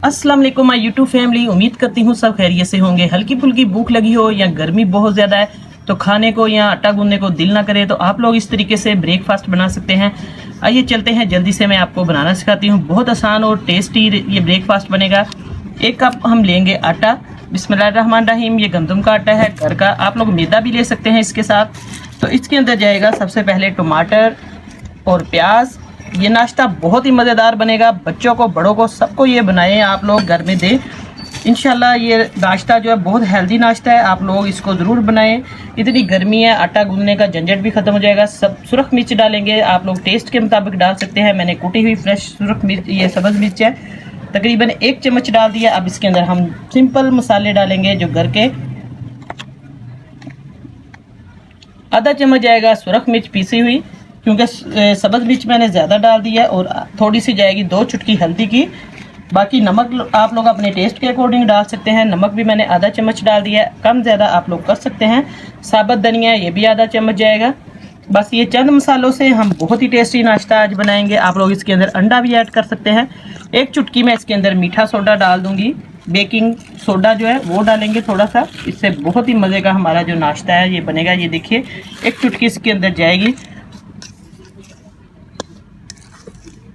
अस्सलाम वालेकुम my YouTube family. उम्मीद करती हूँ सब खैरियत से होंगे। हल्की फुल्की भूख लगी हो या गर्मी बहुत ज़्यादा है तो खाने को या आटा गूंदने को दिल ना करे तो आप लोग इस तरीके से ब्रेकफास्ट बना सकते हैं। आइए चलते हैं, जल्दी से मैं आपको बनाना सिखाती हूँ। बहुत आसान और टेस्टी ये ब्रेकफास्ट बनेगा। 1 कप हम लेंगे आटा। बिस्मिल्लाहिर्रहमानिर्रहीम। ये गंदम का आटा है घर का, आप लोग मैदा भी ले सकते हैं इसके साथ। तो इसके अंदर जाएगा सबसे पहले टमाटर और प्याज। ये नाश्ता बहुत ही मज़ेदार बनेगा, बच्चों को बड़ों को सबको ये बनाएं आप लोग घर में दें। इंशाल्लाह ये नाश्ता जो है बहुत हेल्दी नाश्ता है, आप लोग इसको ज़रूर बनाएं। इतनी गर्मी है, आटा गूंदने का झंझट भी ख़त्म हो जाएगा। सब सुरख मिर्च डालेंगे, आप लोग टेस्ट के मुताबिक डाल सकते हैं। मैंने कूटी हुई फ्रेश सुरख मिर्च, ये सब्ज़ मिर्च है, तकरीबन 1 चम्मच डाल दिया। अब इसके अंदर हम सिंपल मसाले डालेंगे जो घर के। आधा चम्मच जाएगा सुरख मिर्च पीसी हुई, क्योंकि सब्ज़ मिर्च मैंने ज़्यादा डाल दी है। और थोड़ी सी जाएगी 2 चुटकी हल्दी की। बाकी नमक आप लोग अपने टेस्ट के अकॉर्डिंग डाल सकते हैं। नमक भी मैंने आधा चम्मच डाल दिया है, कम ज़्यादा आप लोग कर सकते हैं। साबुत धनिया ये भी आधा चम्मच जाएगा। बस ये चंद मसालों से हम बहुत ही टेस्टी नाश्ता आज बनाएंगे। आप लोग इसके अंदर अंडा भी ऐड कर सकते हैं। 1 चुटकी मैं इसके अंदर मीठा सोडा डाल दूंगी। बेकिंग सोडा जो है वो डालेंगे थोड़ा सा, इससे बहुत ही मज़े का हमारा जो नाश्ता है ये बनेगा। ये देखिए 1 चुटकी इसके अंदर जाएगी।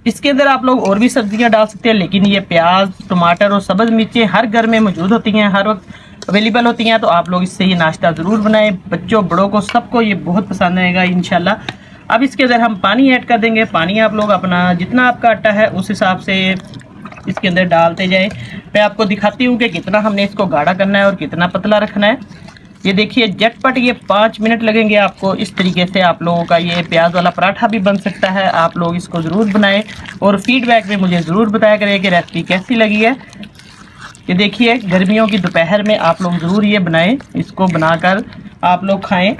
इसके अंदर आप लोग और भी सब्जियां डाल सकते हैं, लेकिन ये प्याज, टमाटर और सब्ज़ मिर्चें हर घर में मौजूद होती हैं, हर वक्त अवेलेबल होती हैं। तो आप लोग इससे ये नाश्ता ज़रूर बनाएं, बच्चों बड़ों को सबको ये बहुत पसंद आएगा इंशाल्लाह। अब इसके अंदर हम पानी ऐड कर देंगे। पानी आप लोग अपना जितना आपका आटा है उस हिसाब से इसके अंदर डालते जाएं। मैं आपको दिखाती हूँ कि कितना हमने इसको गाढ़ा करना है और कितना पतला रखना है। ये देखिए झटपट ये 5 मिनट लगेंगे आपको। इस तरीके से आप लोगों का ये प्याज वाला पराठा भी बन सकता है। आप लोग इसको ज़रूर बनाएं और फीडबैक में मुझे ज़रूर बताया करें कि रेसिपी कैसी लगी है। ये देखिए गर्मियों की दोपहर में आप लोग ज़रूर ये बनाएं, इसको बनाकर आप लोग खाएं।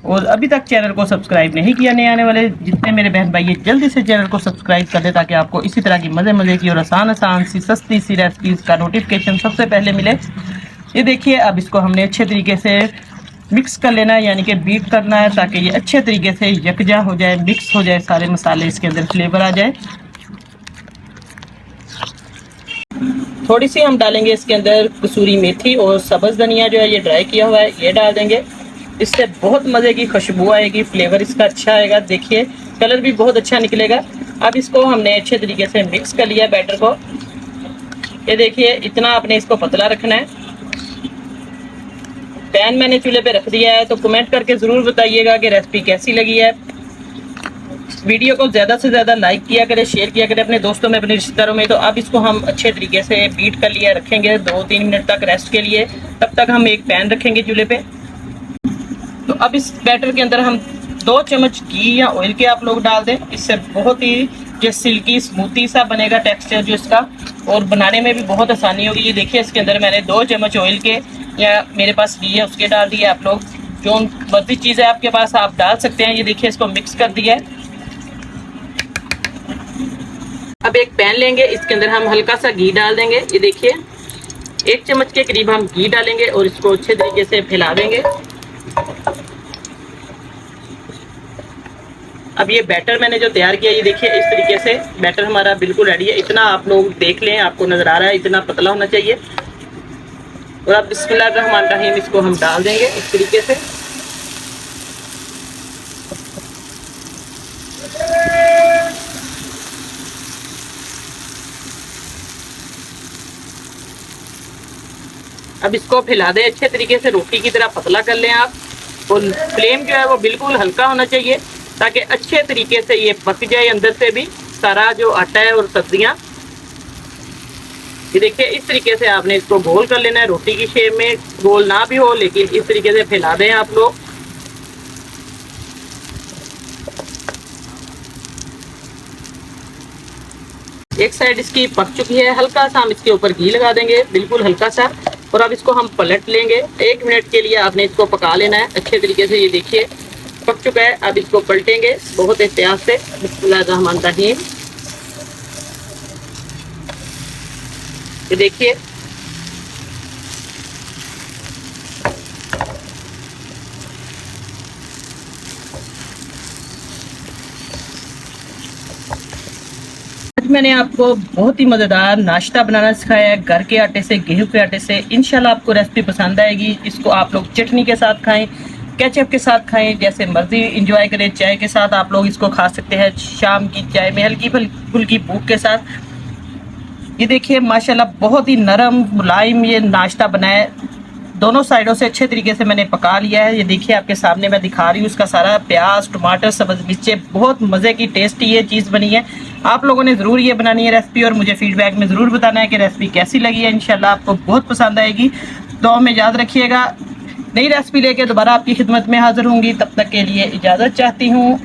और अभी तक चैनल को सब्सक्राइब नहीं किया नए आने वाले जितने मेरे बहन भाई, ये जल्दी से चैनल को सब्सक्राइब कर दें ताकि आपको इसी तरह की मज़े मज़े की और आसान आसान सी सस्ती सी रेसिपीज़ का नोटिफिकेशन सबसे पहले मिले। ये देखिए अब इसको हमने अच्छे तरीके से मिक्स कर लेना है, यानी कि बीट करना है, ताकि ये अच्छे तरीके से यकजा हो जाए, मिक्स हो जाए, सारे मसाले इसके अंदर फ्लेवर आ जाए। थोड़ी सी हम डालेंगे इसके अंदर कसूरी मेथी और सब्ज़ धनिया जो है ये ड्राई किया हुआ है, ये डाल देंगे। इससे बहुत मज़े की खुशबू आएगी, फ्लेवर इसका अच्छा आएगा। देखिए कलर भी बहुत अच्छा निकलेगा। अब इसको हमने अच्छे तरीके से मिक्स कर लिया बैटर को। ये देखिए इतना आपने इसको पतला रखना है। पैन मैंने चूल्हे पे रख दिया है, तो कमेंट करके ज़रूर बताइएगा कि रेसिपी कैसी लगी है। वीडियो को ज़्यादा से ज़्यादा लाइक किया करें, शेयर किया करें अपने दोस्तों में, अपने रिश्तेदारों में। तो अब इसको हम अच्छे तरीके से बीट कर लिया रखेंगे 2-3 मिनट तक रेस्ट के लिए। तब तक हम एक पैन रखेंगे चूल्हे पे। तो अब इस बैटर के अंदर हम 2 चम्मच घी या ऑयल के आप लोग डाल दें। इससे बहुत ही जो सिल्की स्मूथी सा बनेगा टेक्सचर जो इसका, और बनाने में भी बहुत आसानी होगी। ये देखिए इसके अंदर मैंने 2 चम्मच ऑयल के या मेरे पास घी है उसके डाल दिए। आप लोग जो मर्जी चीज़ है आपके पास आप डाल सकते हैं। ये देखिए इसको मिक्स कर दिया है। अब एक पैन लेंगे, इसके अंदर हम हल्का सा घी डाल देंगे। ये देखिए 1 चम्मच के करीब हम घी डालेंगे और इसको अच्छे तरीके से फैला देंगे। अब ये बैटर मैंने जो तैयार किया, ये देखिए इस तरीके से बैटर हमारा बिल्कुल रेडी है। इतना आप लोग देख लें, आपको नज़र आ रहा है, इतना पतला होना चाहिए। और अब बिस्मिल्लाहिर्रहमानिर्रहीम इसको हम डाल देंगे इस तरीके से। अब इसको फैला दें अच्छे तरीके से, रोटी की तरह पतला कर लें आप। और फ्लेम जो है वो बिल्कुल हल्का होना चाहिए ताकि अच्छे तरीके से ये पक जाए अंदर से भी सारा जो आटा है और सब्जियां। ये देखिए इस तरीके से आपने इसको गोल कर लेना है, रोटी की शेप में। गोल ना भी हो लेकिन इस तरीके से फैला दें आप लोग। एक साइड इसकी पक चुकी है, हल्का सा हम इसके ऊपर घी लगा देंगे, बिल्कुल हल्का सा। और अब इसको हम पलट लेंगे। 1 मिनट के लिए आपने इसको पका लेना है अच्छे तरीके से। ये देखिए पक चुका है। अब इसको पलटेंगे बहुत एहतियात से। बिस्मिल्लाहिर्रहमानिर्रहीम। ये देखिए मैंने आपको बहुत ही मज़ेदार नाश्ता बनाना सिखाया है घर के आटे से, गेहूं के आटे से। इंशाल्लाह आपको रेसिपी पसंद आएगी। इसको आप लोग चटनी के साथ खाएं, केचप के साथ खाएं, जैसे मर्जी इंजॉय करें। चाय के साथ आप लोग इसको खा सकते हैं, शाम की चाय में हल्की फुल्की भूख के साथ। ये देखिए माशाल्लाह बहुत ही नरम मुलायम ये नाश्ता बना है। दोनों साइडों से अच्छे तरीके से मैंने पका लिया है। ये देखिए आपके सामने मैं दिखा रही हूँ उसका सारा प्याज, टमाटर, सब्ज़ मिर्चें, बहुत मज़े की टेस्टी ये चीज़ बनी है। आप लोगों ने ज़रूर ये बनानी है रेसिपी और मुझे फीडबैक में ज़रूर बताना है कि रेसिपी कैसी लगी है। इंशाल्लाह आपको बहुत पसंद आएगी। तो में याद रखिएगा, नई रेसिपी लेके दोबारा आपकी खिदमत में हाजिर होंगी। तब तक के लिए इजाज़त चाहती हूँ।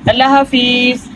अल्लाह हाफिज़।